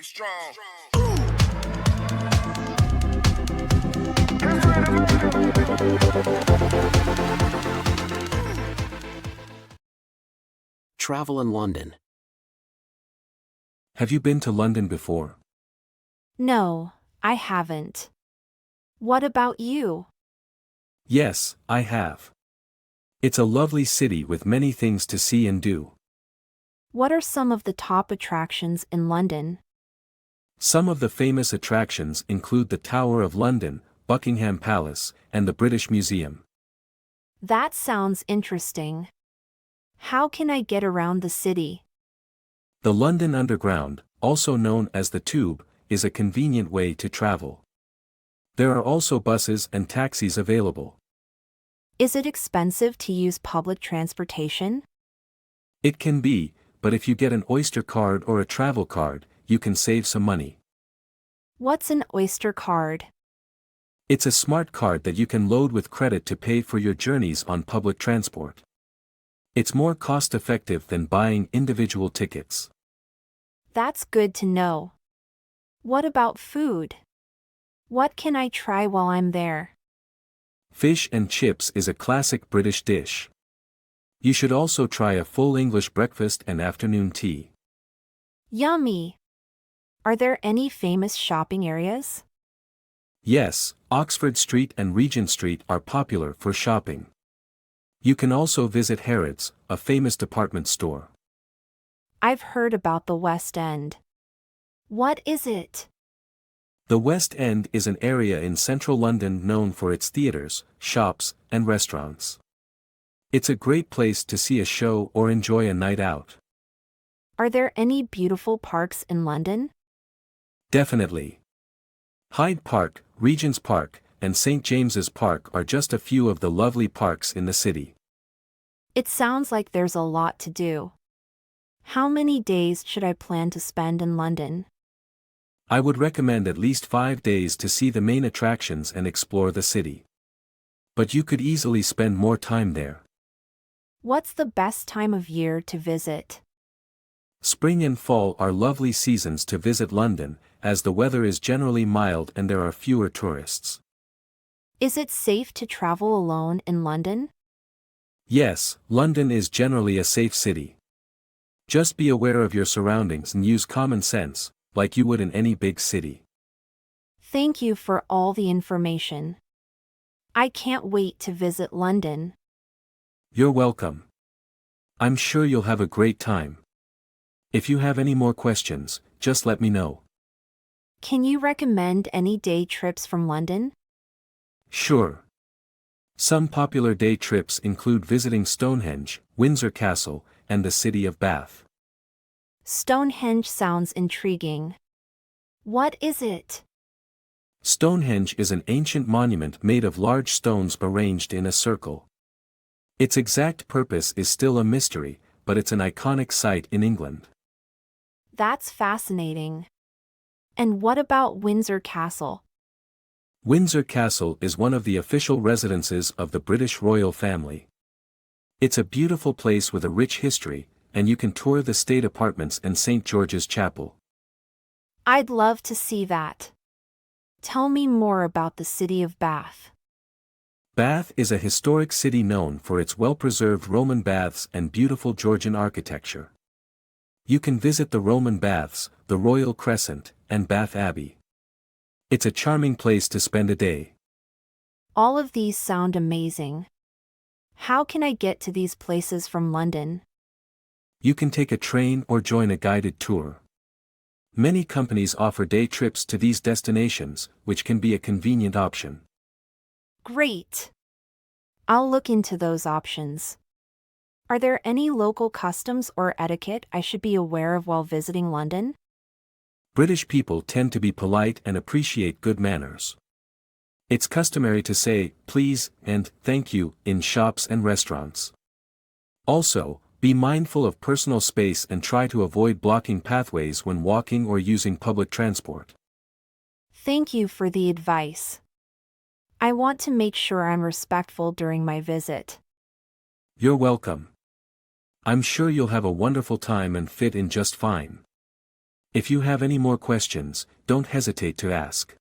Be strong. Travel in London. Have you been to London before? No, I haven't. What about you? Yes, I have. It's a lovely city with many things to see and do. What are some of the top attractions in London? Some of the famous attractions include the Tower of London, Buckingham Palace, and the British Museum. That sounds interesting. How can I get around the city? The London Underground, also known as the Tube, is a convenient way to travel. There are also buses and taxis available. Is it expensive to use public transportation? It can be, but if you get an Oyster Card or a travel card, you can save some money. What's an Oyster Card? It's a smart card that you can load with credit to pay for your journeys on public transport. It's more cost-effective than buying individual tickets. That's good to know. What about food? What can I try while I'm there? Fish and chips is a classic British dish. You should also try a full English breakfast and afternoon tea. Yummy! Are there any famous shopping areas? Yes, Oxford Street and Regent Street are popular for shopping. You can also visit Harrods, a famous department store. I've heard about the West End. What is it? The West End is an area in central London known for its theatres, shops, and restaurants. It's a great place to see a show or enjoy a night out. Are there any beautiful parks in London? Definitely. Hyde Park, Regent's Park, and St. James's Park are just a few of the lovely parks in the city. It sounds like there's a lot to do. How many days should I plan to spend in London? I would recommend at least 5 days to see the main attractions and explore the city. But you could easily spend more time there. What's the best time of year to visit? Spring and fall are lovely seasons to visit London, as the weather is generally mild and there are fewer tourists. Is it safe to travel alone in London? Yes, London is generally a safe city. Just be aware of your surroundings and use common sense, like you would in any big city. Thank you for all the information. I can't wait to visit London. You're welcome. I'm sure you'll have a great time. If you have any more questions, just let me know. Can you recommend any day trips from London? Sure. Some popular day trips include visiting Stonehenge, Windsor Castle, and the city of Bath. Stonehenge sounds intriguing. What is it? Stonehenge is an ancient monument made of large stones arranged in a circle. Its exact purpose is still a mystery, but it's an iconic site in England. That's fascinating. And what about Windsor Castle? Windsor Castle is one of the official residences of the British royal family. It's a beautiful place with a rich history, and you can tour the state apartments and St. George's Chapel. I'd love to see that. Tell me more about the city of Bath. Bath is a historic city known for its well-preserved Roman baths and beautiful Georgian architecture. You can visit the Roman baths, the Royal Crescent, and Bath Abbey. It's a charming place to spend a day. All of these sound amazing. How can I get to these places from London? You can take a train or join a guided tour. Many companies offer day trips to these destinations, which can be a convenient option. Great! I'll look into those options. Are there any local customs or etiquette I should be aware of while visiting London? British people tend to be polite and appreciate good manners. It's customary to say, please, and thank you, in shops and restaurants. Also, be mindful of personal space and try to avoid blocking pathways when walking or using public transport. Thank you for the advice. I want to make sure I'm respectful during my visit. You're welcome. I'm sure you'll have a wonderful time and fit in just fine. If you have any more questions, don't hesitate to ask.